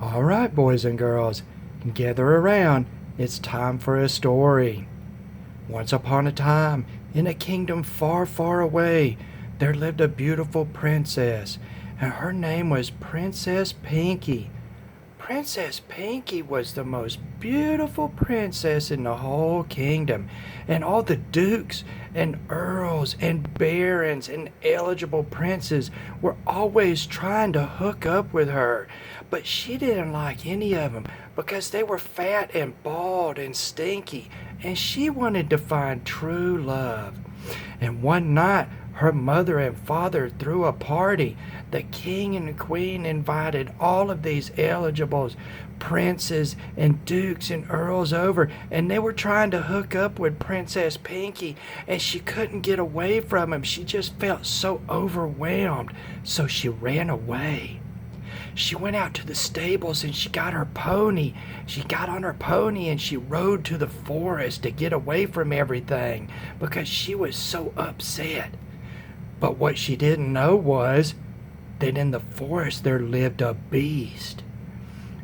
All right, boys and girls, gather around. It's time for a story. Once upon a time, in a kingdom far, far away, there lived a beautiful princess, and her name was Princess Pinky. Princess Pinky was the most beautiful princess in the whole kingdom, and all the dukes and earls and barons and eligible princes were always trying to hook up with her. But she didn't like any of them because they were fat and bald and stinky, and she wanted to find true love. And one night, her mother and father threw a party. The king and the queen invited all of these eligibles, princes and dukes and earls over, and they were trying to hook up with Princess Pinky, and she couldn't get away from them. She just felt so overwhelmed, so she ran away. She went out to the stables and she got her pony. She got on her pony and she rode to the forest to get away from everything because she was so upset. But what she didn't know was that in the forest there lived a beast.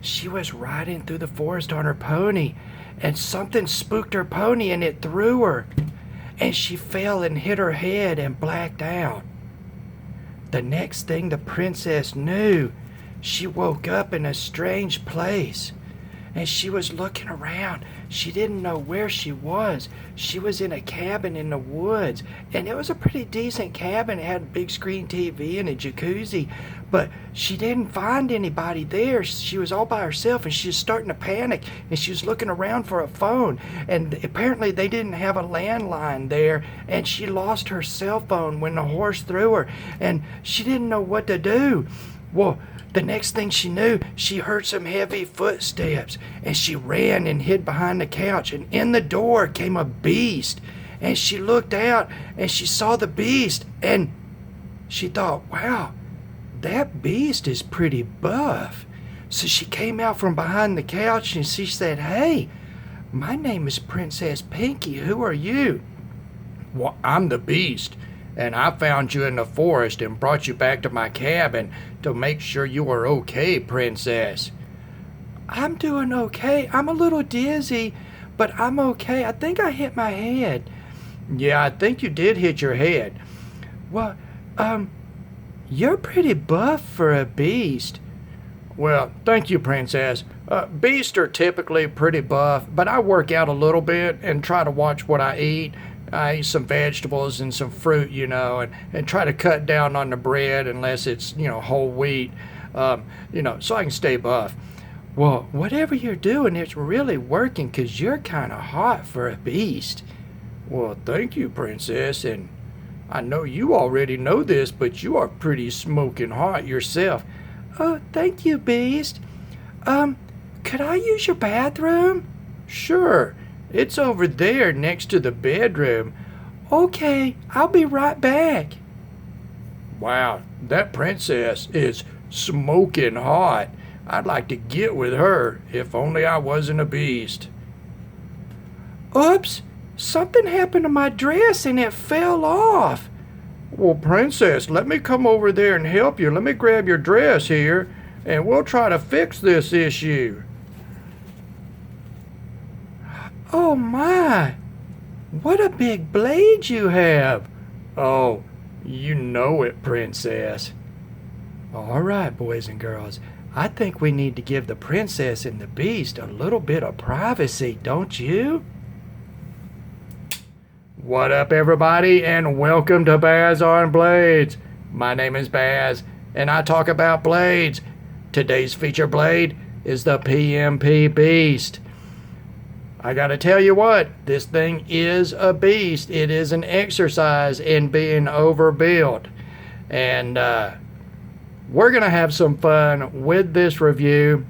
She was riding through the forest on her pony, and something spooked her pony and it threw her, and she fell and hit her head and blacked out. The next thing the princess knew, she woke up in a strange place, and she was looking around. She didn't know where she was. She was in a cabin in the woods, and it was a pretty decent cabin. It had a big screen TV and a jacuzzi, but she didn't find anybody there. She was all by herself, and she was starting to panic, and she was looking around for a phone, and apparently they didn't have a landline there, and she lost her cell phone when the horse threw her, and she didn't know what to do. Well, the next thing she knew, she heard some heavy footsteps, and she ran and hid behind the couch, and in the door came a beast, and she looked out and she saw the beast, and she thought, wow, that beast is pretty buff. So she came out from behind the couch and she said, hey, my name is Princess Pinky. Who are you? Well, I'm the beast, and I found you in the forest and brought you back to my cabin to make sure you are okay, princess. I'm doing okay. I'm a little dizzy, but I'm okay. I think I hit my head. Yeah, I think you did hit your head. Well, you're pretty buff for a beast. Well, thank you, princess. Beasts are typically pretty buff, but I work out a little bit and try to watch what I eat. I eat some vegetables and some fruit, and try to cut down on the bread unless it's, whole wheat, so I can stay buff. Well, whatever you're doing, it's really working because you're kind of hot for a beast. Well, thank you, princess, and I know you already know this, but you are pretty smoking hot yourself. Oh, thank you, beast. Could I use your bathroom? Sure. It's over there next to the bedroom. Okay, I'll be right back. Wow, that princess is smoking hot. I'd like to get with her, if only I wasn't a beast. Oops, something happened to my dress and it fell off. Well, princess, let me come over there and help you. Let me grab your dress here, and we'll try to fix this issue. Oh my, what a big blade you have. Oh, you know it, princess. All right, boys and girls, I think we need to give the princess and the beast a little bit of privacy, don't you? What up, everybody, and welcome to Baz on Blades. My name is Baz, and I talk about blades. Today's feature blade is the PMP Beast. I gotta tell you what, this thing is a beast. It is an exercise in being overbuilt. And we're gonna have some fun with this review.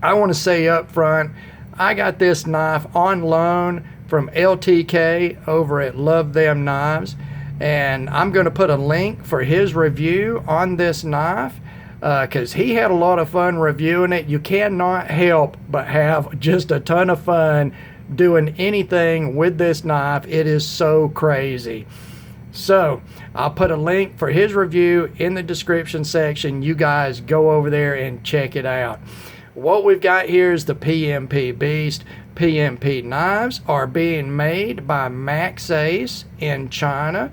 I want to say up front, I got this knife on loan from LTK over at Love Them Knives. And I'm gonna put a link for his review on this knife because he had a lot of fun reviewing it. You cannot help but have just a ton of fun doing anything with this knife. It is so crazy. So I'll put a link for his review in the description section. You guys go over there and check it out. What we've got here is the PMP Beast. PMP knives are being made by Max Ace in China.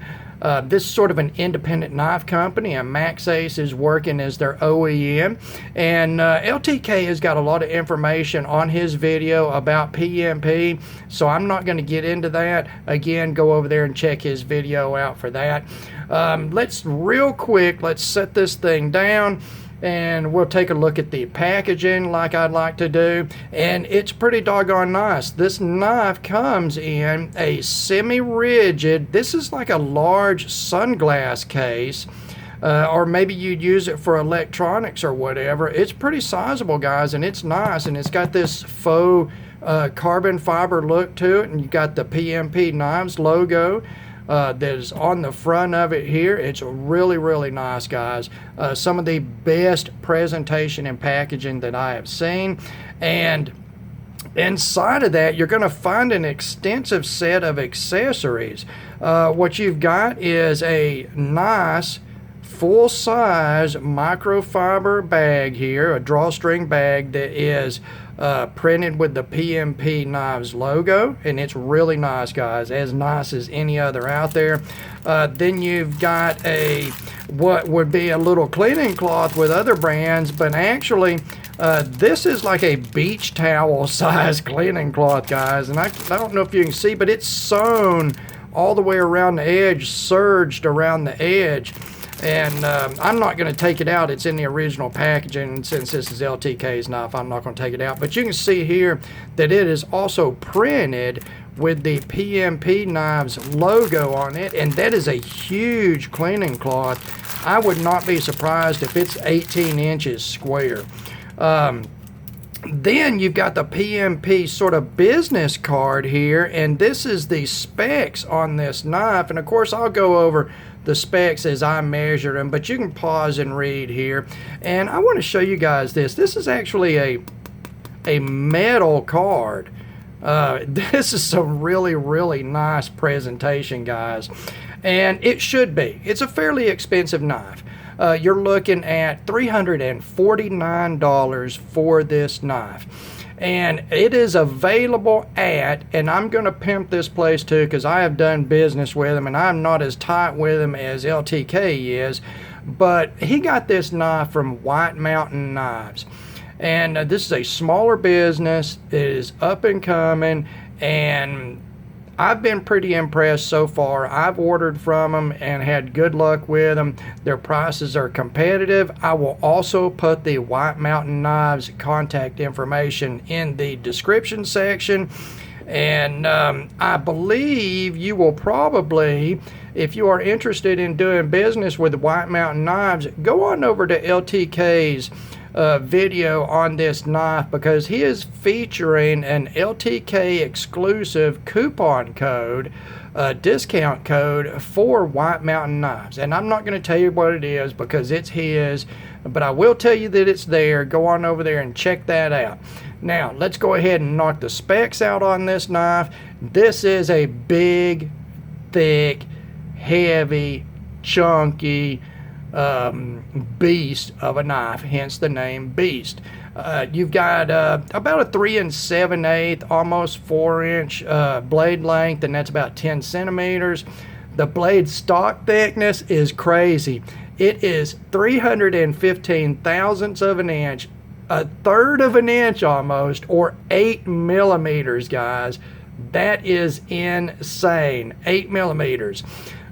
This is sort of an independent knife company, and Max Ace is working as their OEM. And LTK has got a lot of information on his video about PMP, so I'm not going to get into that. Again, go over there and check his video out for that. Let's set this thing down, and we'll take a look at the packaging like I'd like to do. And it's pretty doggone nice. This knife comes in a semi-rigid, this is like a large sunglass case, or maybe you'd use it for electronics or whatever. It's pretty sizable, guys, and it's nice, and it's got this faux carbon fiber look to it, and you got the PMP Knives logo that is on the front of it here. It's really, really nice, guys. Some of the best presentation and packaging that I have seen. And inside of that, you're going to find an extensive set of accessories. What you've got is a nice full-size microfiber bag here, a drawstring bag that is printed with the PMP Knives logo, and it's really nice, guys, as nice as any other out there. Then you've got what would be a little cleaning cloth with other brands, but actually this is like a beach towel size cleaning cloth, guys, and I don't know if you can see, but it's sewn all the way around the edge, serged around the edge. And I'm not going to take it out. It's in the original packaging. Since this is LTK's knife, I'm not going to take it out. But you can see here that it is also printed with the PMP Knives logo on it. And that is a huge cleaning cloth. I would not be surprised if it's 18 inches square. Then you've got the PMP sort of business card here. And this is the specs on this knife. And of course, I'll go over the specs as I measure them, but you can pause and read here. And I want to show you guys this. This is actually a metal card. This is some really, really nice presentation, guys. And it should be. It's a fairly expensive knife. You're looking at $349 for this knife. And it is available at, and I'm going to pimp this place too because I have done business with him and I'm not as tight with him as LTK is, but he got this knife from White Mountain Knives. And this is a smaller business. It is up and coming, and I've been pretty impressed so far. I've ordered from them and had good luck with them. Their prices are competitive. I will also put the White Mountain Knives contact information in the description section. And I believe you will probably, if you are interested in doing business with White Mountain Knives, go on over to LTK's video on this knife, because he is featuring an LTK exclusive coupon code, discount code for White Mountain Knives. And I'm not going to tell you what it is because it's his, but I will tell you that it's there. Go on over there and check that out. Now let's go ahead and knock the specs out on this knife. This is a big, thick, heavy, chunky beast of a knife, hence the name Beast. You've got about a 3 7/8, almost 4 inch blade length, and that's about 10 centimeters. The blade stock thickness is crazy. It is 315 thousandths of an inch, a third of an inch almost, or 8 millimeters, guys. That is insane. 8 millimeters.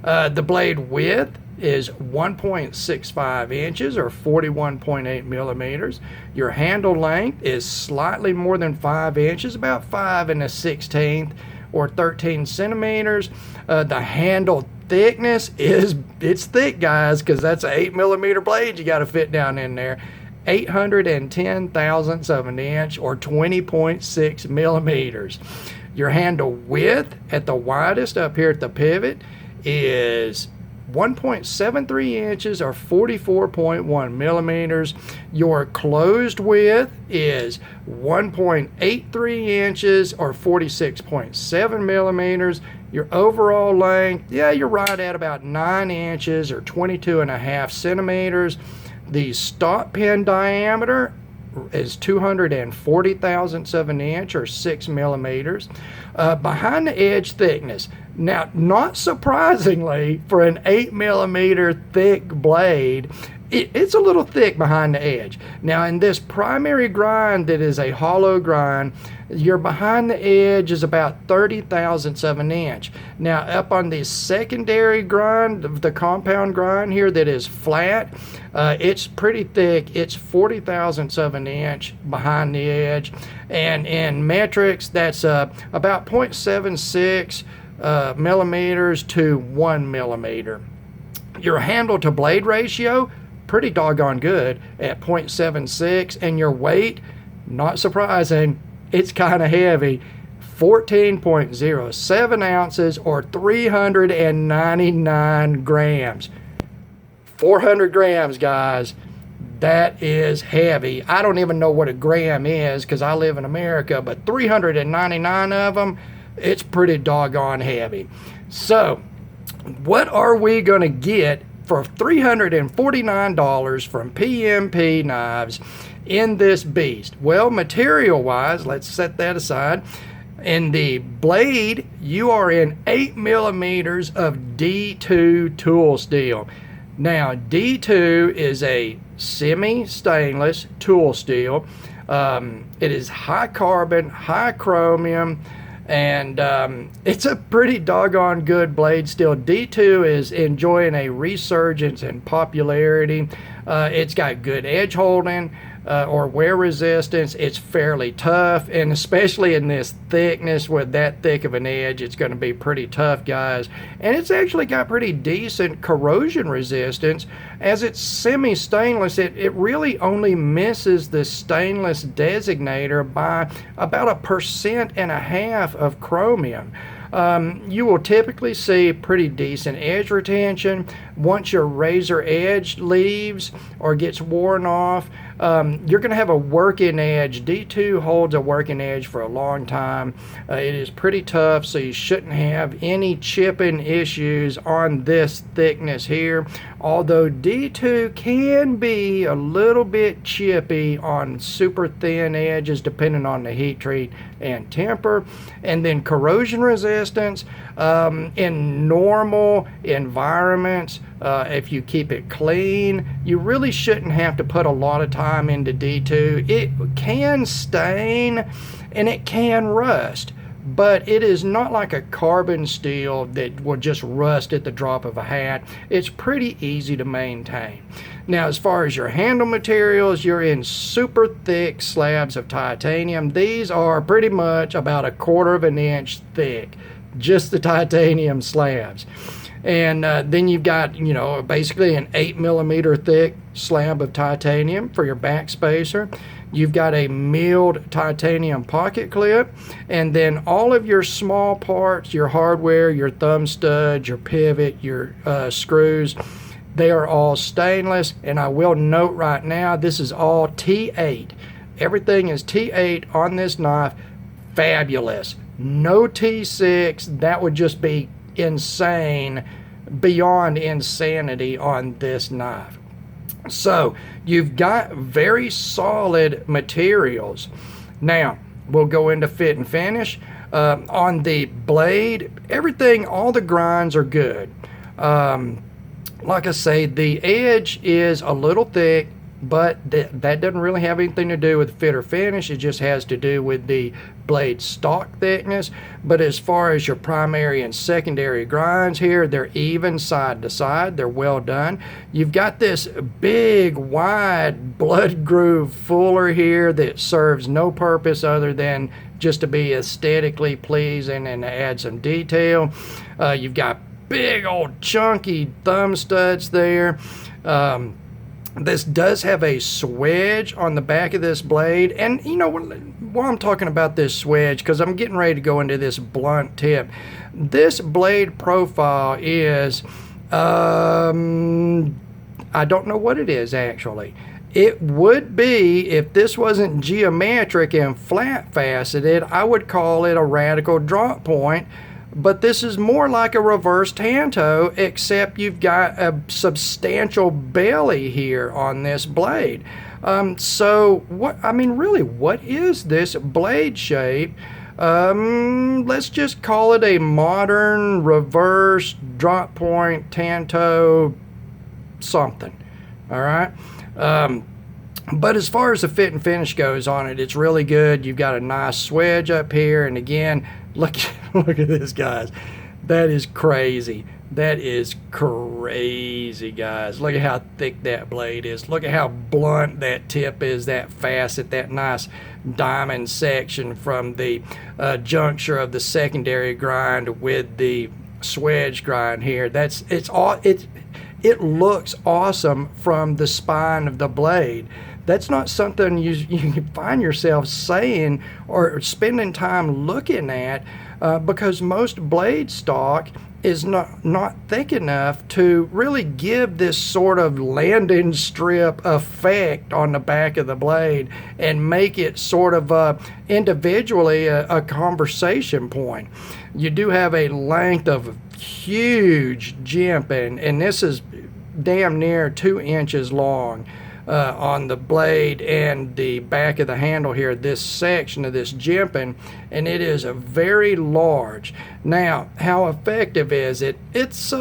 The blade width is 1.65 inches or 41.8 millimeters. Your handle length is slightly more than 5 inches, about 5 1/16 or 13 centimeters. The handle thickness it's thick, guys, because that's an 8 millimeter blade you got to fit down in there. 810 thousandths of an inch or 20.6 millimeters. Your handle width at the widest up here at the pivot is 1.73 inches or 44.1 millimeters. Your closed width is 1.83 inches or 46.7 millimeters. Your overall length, yeah, you're right at about 9 inches or 22.5 centimeters. The stop pin diameter, is 240 thousandths of an inch, or 6 millimeters. Behind the edge thickness. Now, not surprisingly, for an 8 millimeter thick blade, it's a little thick behind the edge. Now, in this primary grind that is a hollow grind, your behind the edge is about 30 thousandths of an inch. Now, up on the secondary grind, the compound grind here that is flat, it's pretty thick. It's 40 thousandths of an inch behind the edge. And in metrics, that's about 0.76 millimeters to 1 millimeter. Your handle to blade ratio, pretty doggone good at 0.76, and your weight, not surprising, it's kind of heavy, 14.07 ounces, or 399 grams. 400 grams, guys. That is heavy. I don't even know what a gram is because I live in America, but 399 of them, it's pretty doggone heavy. So, what are we going to get for $349 from PMP Knives in this beast? Well, material-wise, let's set that aside. In the blade, you are in 8 millimeters of D2 tool steel. Now, D2 is a semi-stainless tool steel. It is high carbon, high chromium, and it's a pretty doggone good blade still. D2 is enjoying a resurgence in popularity. It's got good edge holding or wear resistance. It's fairly tough, and especially in this thickness with that thick of an edge, it's going to be pretty tough, guys. And it's actually got pretty decent corrosion resistance. As it's semi-stainless, it really only misses the stainless designator by about 1.5% of chromium. You will typically see pretty decent edge retention. Once your razor edge leaves or gets worn off, you're going to have a working edge. D2 holds a working edge for a long time. It is pretty tough, so you shouldn't have any chipping issues on this thickness here. Although D2 can be a little bit chippy on super thin edges depending on the heat treat and temper. And then corrosion resistance in normal environments, if you keep it clean, you really shouldn't have to put a lot of time into D2. It can stain and it can rust, but it is not like a carbon steel that will just rust at the drop of a hat. It's pretty easy to maintain. Now, as far as your handle materials, you're in super thick slabs of titanium. These are pretty much about 1/4 of an inch thick, just the titanium slabs. And then you've got, basically an 8 millimeter thick slab of titanium for your back spacer. You've got a milled titanium pocket clip, and then all of your small parts, your hardware, your thumb stud, your pivot, your screws, they are all stainless. And I will note right now, this is all T8. Everything is T8 on this knife. Fabulous. No T6. That would just be insane, beyond insanity on this knife. So you've got very solid materials. Now we'll go into fit and finish. On the blade, everything, all the grinds are good. Like I say, the edge is a little thick, but that doesn't really have anything to do with fit or finish. It just has to do with the blade stock thickness. But as far as your primary and secondary grinds here, they're even side to side. They're well done. You've got this big, wide blood groove fuller here that serves no purpose other than just to be aesthetically pleasing and to add some detail. You've got big old chunky thumb studs there. This does have a swedge on the back of this blade. And while I'm talking about this swedge, because I'm getting ready to go into this blunt tip, this blade profile is, I don't know what it is actually. It would be, if this wasn't geometric and flat faceted, I would call it a radical drop point. But this is more like a reverse tanto, except you've got a substantial belly here on this blade. So really, what is this blade shape? Let's just call it a modern reverse drop point tanto something. All right. But as far as the fit and finish goes on it, it's really good. You've got a nice swedge up here, and again, look look at this, guys. That is crazy. That is crazy, guys. Look at how thick that blade is. Look at how blunt that tip is, that facet, that nice diamond section from the juncture of the secondary grind with the swedge grind here. It looks awesome from the spine of the blade. That's not something you find yourself saying or spending time looking at because most blade stock is not thick enough to really give this sort of landing strip effect on the back of the blade and make it sort of individually a conversation point. You do have a length of huge jimping, and this is damn near 2 inches long on the blade and the back of the handle here, this section of this jimping, and it is a very large. Now, how effective is it? It's I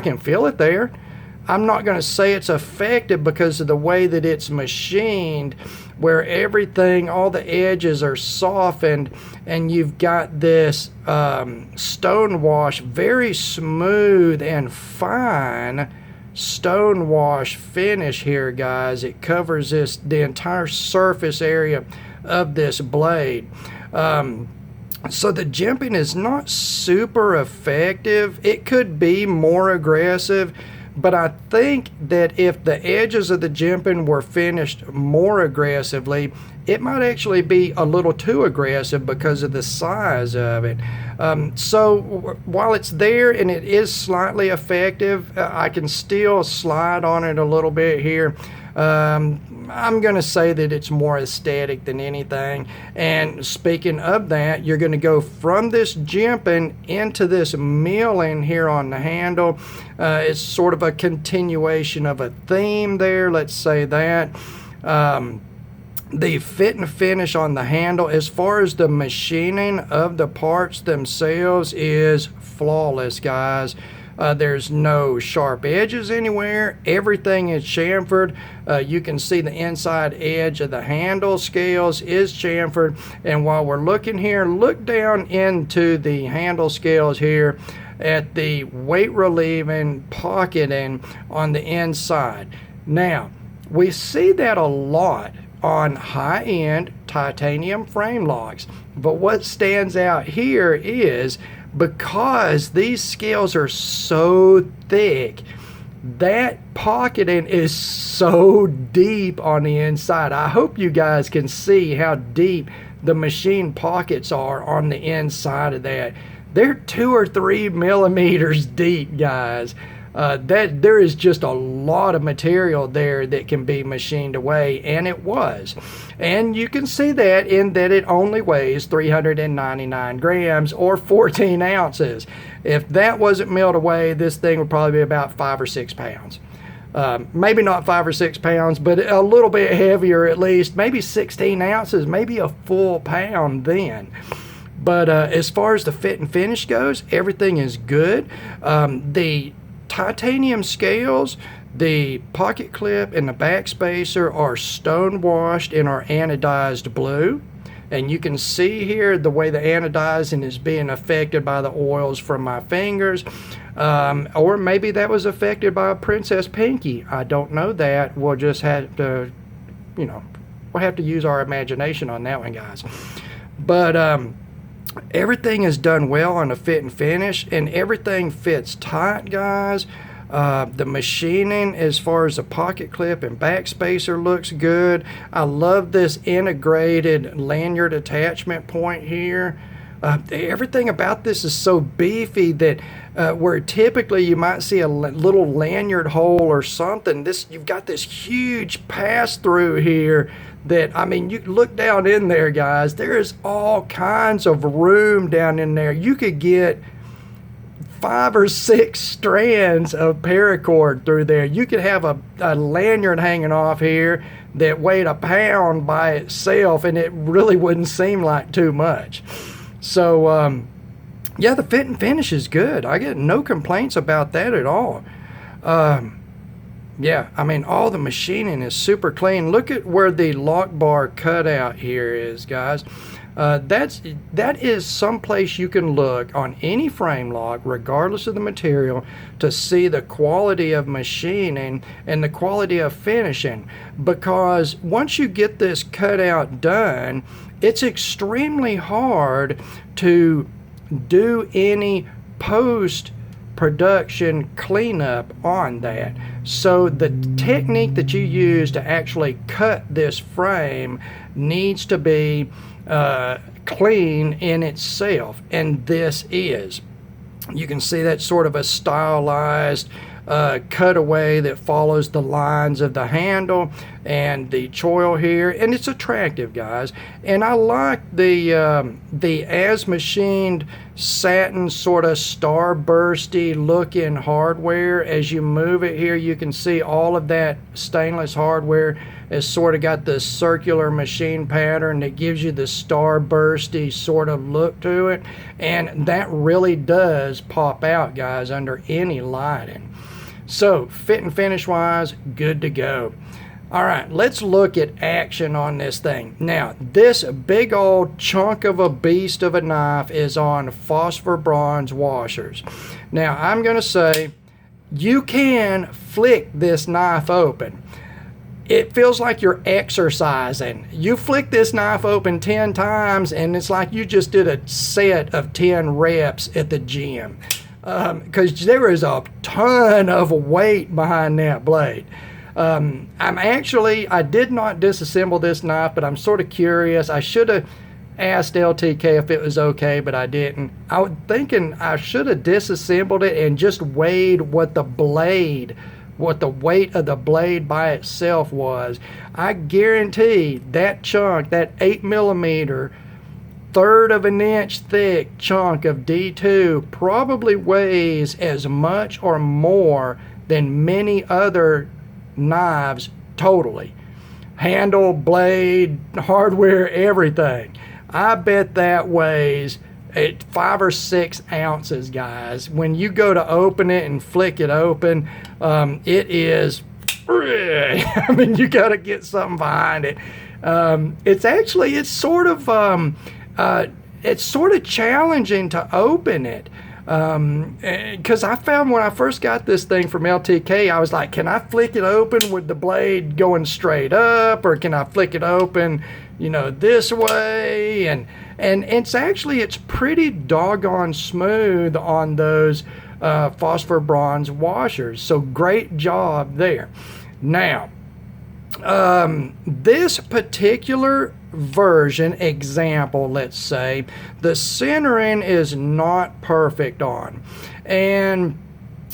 can feel it there. I'm not going to say it's effective because of the way that it's machined, where everything, all the edges are softened, and you've got this stone wash, very smooth and fine stone wash finish here, guys. It covers the entire surface area of this blade. So the jimping is not super effective. It could be more aggressive, but I think that if the edges of the jimping were finished more aggressively, it might actually be a little too aggressive because of the size of it. So while it's there and it is slightly effective, I can still slide on it a little bit here. I'm going to say that it's more aesthetic than anything. And speaking of that, you're going to go from this jimping into this milling here on the handle. It's sort of a continuation of a theme there, let's say that. The fit and finish on the handle, as far as the machining of the parts themselves, is flawless, guys. There's no sharp edges anywhere. Everything is chamfered. You can see the inside edge of the handle scales is chamfered. And while we're looking here, look down into the handle scales here at the weight relieving pocketing on the inside. Now, we see that a lot on high-end titanium frame locks, but what stands out here is because these scales are so thick, that pocketing is so deep on the inside. I hope you guys can see how deep the machine pockets are on the inside of that. They're 2 or 3 millimeters deep, guys. That there is just a lot of material there that can be machined away, and it was. And you can see that in that it only weighs 399 grams or 14 ounces. If that wasn't milled away, this thing would probably be about 5 or 6 pounds. Maybe not 5 or 6 pounds, but a little bit heavier at least, maybe 16 ounces, maybe a full pound then. But as far as the fit and finish goes, everything is good. The titanium scales, the pocket clip and the backspacer are stone washed and are anodized blue. And you can see here the way the anodizing is being affected by the oils from my fingers. Or maybe that was affected by a Princess Pinky. I don't know that. We'll just have to, we'll have to use our imagination on that one, guys. But everything is done well on the fit and finish, and everything fits tight, guys. The machining as far as the pocket clip and backspacer looks good. I love this integrated lanyard attachment point here. Everything about this is so beefy that where typically you might see a little lanyard hole or something, you've got this huge pass-through here that, you look down in there, guys, there is all kinds of room down in there. You could get 5 or 6 strands of paracord through there. You could have a lanyard hanging off here that weighed a pound by itself, and it really wouldn't seem like too much. So, yeah, the fit and finish is good. I get no complaints about that at all. Yeah, I mean, all the machining is super clean. Look at where the lock bar cutout here is, guys. That is someplace you can look on any frame lock, regardless of the material, to see the quality of machining and the quality of finishing. Because once you get this cutout done, it's extremely hard to do any post-production cleanup on that. So the technique that you use to actually cut this frame needs to be clean in itself, and this is. You can see that sort of a stylized cutaway that follows the lines of the handle and the choil here, and it's attractive, guys. And I like the as machined satin sort of starbursty looking hardware. As you move it here, you can see all of that stainless hardware has sort of got the circular machine pattern that gives you the starbursty sort of look to it, and that really does pop out, guys, under any lighting. So fit and finish wise, good to go. All right, let's look at action on this thing. Now, this big old chunk of a beast of a knife is on phosphor bronze washers. Now, I'm going to say you can flick this knife open. It feels like you're exercising. You flick this knife open 10 times and it's like you just did a set of 10 reps at the gym. Because there is a ton of weight behind that blade. I did not disassemble this knife, but I'm sort of curious. I should have asked LTK if it was okay, but I didn't. I was thinking I should have disassembled it and just weighed what the weight of the blade by itself was. I guarantee that chunk, that 8mm, 1/3 of an inch thick chunk of D2 probably weighs as much or more than many other knives totally. Handle, blade, hardware, everything. I bet that weighs 5 or 6 ounces, guys. When you go to open it and flick it open, it is, I mean, you got to get something behind it. It's sort of challenging to open it. Because I found when I first got this thing from LTK, I was like, can I flick it open with the blade going straight up, or can I flick it open, this way? And it's pretty doggone smooth on those phosphor bronze washers. So great job there. Now, this particular version example, let's say, the centering is not perfect on. And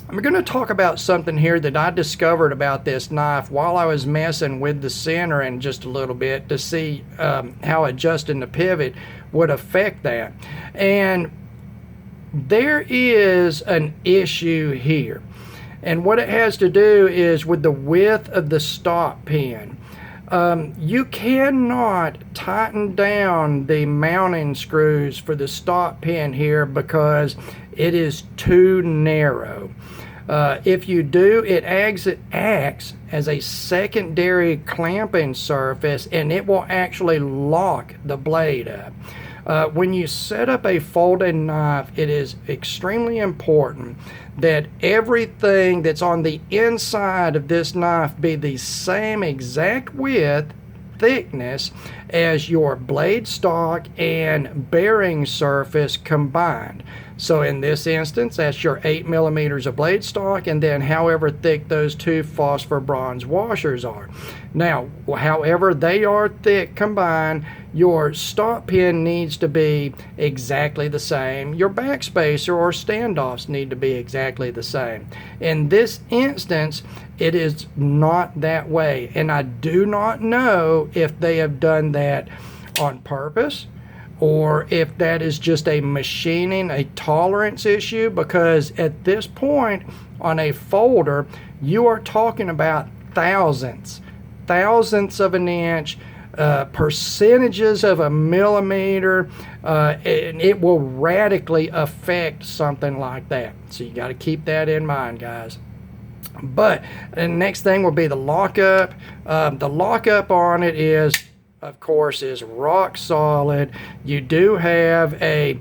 I'm going to talk about something here that I discovered about this knife while I was messing with the centering just a little bit to see how adjusting the pivot would affect that. And there is an issue here. And what it has to do is with the width of the stop pin. You cannot tighten down the mounting screws for the stop pin here because it is too narrow. If you do, it acts as a secondary clamping surface, and it will actually lock the blade up. When you set up a folded knife, it is extremely important that everything that's on the inside of this knife be the same exact width, thickness as your blade stock and bearing surface combined. So in this instance, that's your 8mm of blade stock, and then however thick those two phosphor bronze washers are. Now, however they are thick combined, your stop pin needs to be exactly the same. Your backspacer or standoffs need to be exactly the same. In this instance, it is not that way, and I do not know if they have done that on purpose or if that is just a machining, a tolerance issue, because at this point on a folder, you are talking about thousandths of an inch, percentages of a millimeter, and it will radically affect something like that. So you got to keep that in mind, guys. But the next thing will be the lockup. The lockup on it is, of course, is rock solid. You do have a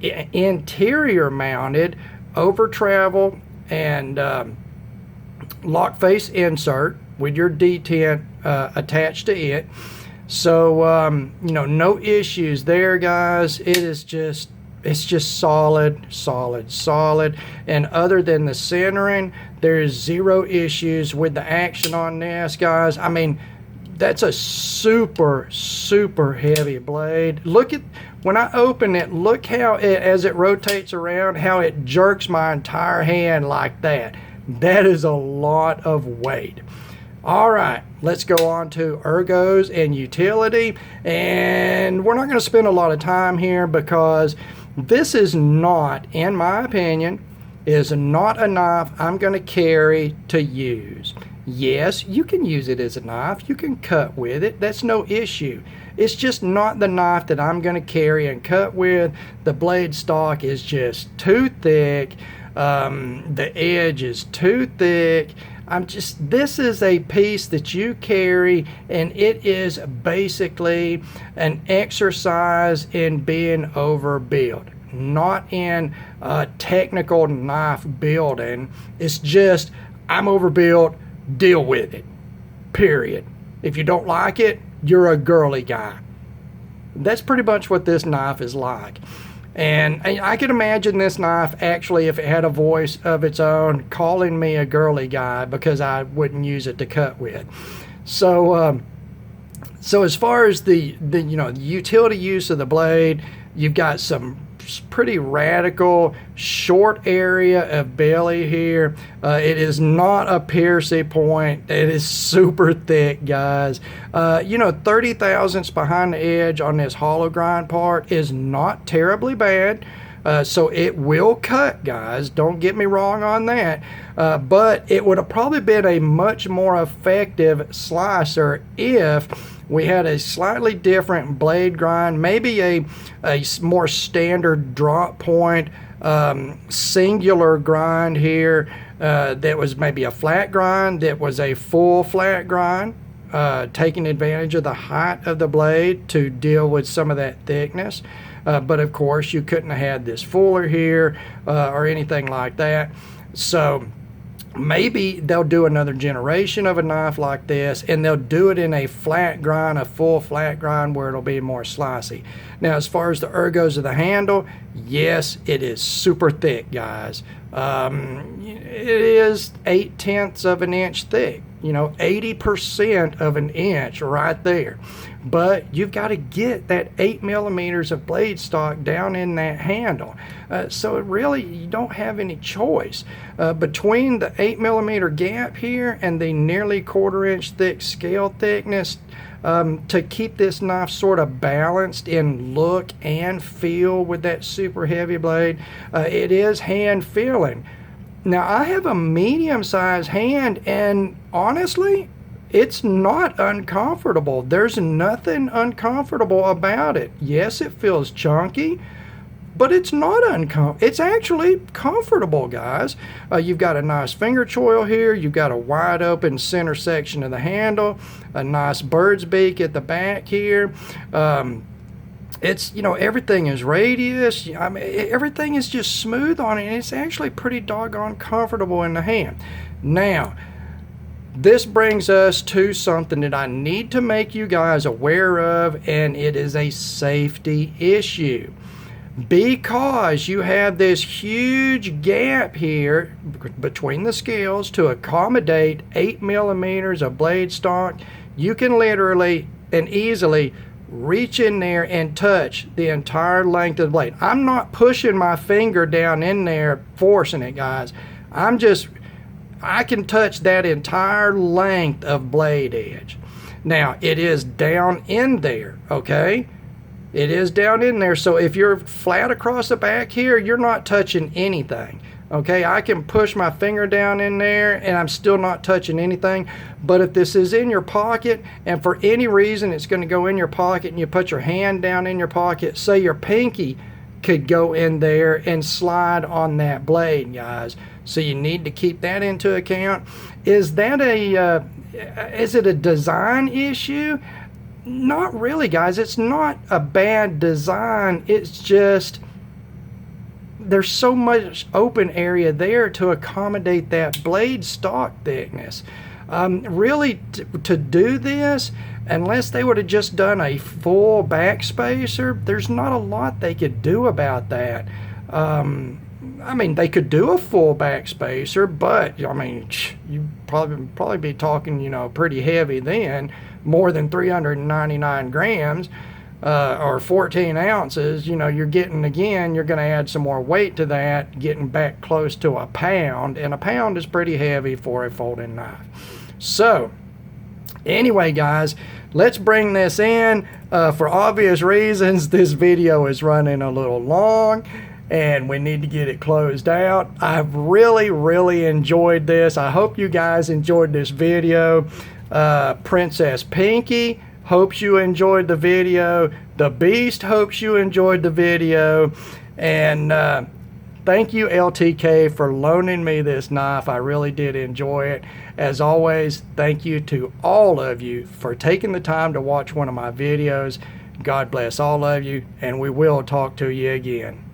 interior mounted over travel and lock face insert with your detent attached to it. So you know, no issues there, guys. It's just solid. And other than the centering, there's zero issues with the action on this, guys. I mean, that's a super heavy blade. Look at, when I open it, look how it, as it rotates around, how it jerks my entire hand like that. That is a lot of weight. All right, let's go on to ergos and utility. And we're not going to spend a lot of time here because this is not, in my opinion, is not a knife I'm going to carry to use. Yes, you can use it as a knife. You can cut with it. That's no issue. It's just not the knife that I'm going to carry and cut with. The blade stock is just too thick. The edge is too thick. This is a piece that you carry, and it is basically an exercise in being overbuilt, not in technical knife building. It's just, I'm overbuilt, deal with it, period. If you don't like it, you're a girly guy. That's pretty much what this knife is like. And I can imagine this knife, actually, if it had a voice of its own, calling me a girly guy because I wouldn't use it to cut with. So, so as far as the you know, the utility use of the blade, you've got some pretty radical short area of belly here. It is not a piercy point. It is super thick, guys. You know, 30 thousandths behind the edge on this hollow grind part is not terribly bad. So it will cut, guys. Don't get me wrong on that. But it would have probably been a much more effective slicer if we had a slightly different blade grind, maybe a more standard drop point, singular grind here that was maybe a flat grind, that was a full flat grind, taking advantage of the height of the blade to deal with some of that thickness. But of course, you couldn't have had this fuller here or anything like that. So maybe they'll do another generation of a knife like this, and they'll do it in a flat grind, a full flat grind, where it'll be more slicey. Now, as far as the ergos of the handle, yes, it is super thick, guys. It is 0.8 of an inch thick, you know, 80% of an inch right there. But you've got to get that 8 millimeters of blade stock down in that handle. So really, you don't have any choice. Between the 8 millimeter gap here and the nearly 1/4 inch thick scale thickness, to keep this knife sort of balanced in look and feel with that super heavy blade, it is hand feeling. Now, I have a medium-sized hand, and honestly, it's not uncomfortable. There's nothing uncomfortable about it. Yes, it feels chunky, but it's not uncomfortable. It's actually comfortable, guys. You've got a nice finger choil here. You've got a wide open center section of the handle, a nice bird's beak at the back here. It's, you know, everything is radius. I mean, everything is just smooth on it, and it's actually pretty doggone comfortable in the hand. Now, this brings us to something that I need to make you guys aware of, and it is a safety issue. Because you have this huge gap here between the scales to accommodate 8 millimeters of blade stock, you can literally and easily reach in there and touch the entire length of the blade. I'm not pushing my finger down in there, forcing it, guys. I can touch that entire length of blade edge. Now, it is down in there, okay? It is down in there. So if you're flat across the back here, you're not touching anything. Okay, I can push my finger down in there and I'm still not touching anything. But if this is in your pocket and for any reason it's going to go in your pocket and you put your hand down in your pocket, say your pinky could go in there and slide on that blade, guys. So you need to keep that into account. Is it a design issue? Not really, guys. It's not a bad design. It's just there's so much open area there to accommodate that blade stock thickness. Really, to do this, unless they would have just done a full backspacer, there's not a lot they could do about that. I mean, they could do a full backspacer, but I mean, you probably be talking, you know, pretty heavy then, more than 399 grams. Or 14 ounces, you know, you're going to add some more weight to that, getting back close to a pound, and a pound is pretty heavy for a folding knife. So, anyway, guys, let's bring this in. For obvious reasons, this video is running a little long, and we need to get it closed out. I've really enjoyed this. I hope you guys enjoyed this video. Princess Pinky hopes you enjoyed the video. The Beast hopes you enjoyed the video. And thank you, LTK, for loaning me this knife. I really did enjoy it. As always, thank you to all of you for taking the time to watch one of my videos. God bless all of you, and we will talk to you again.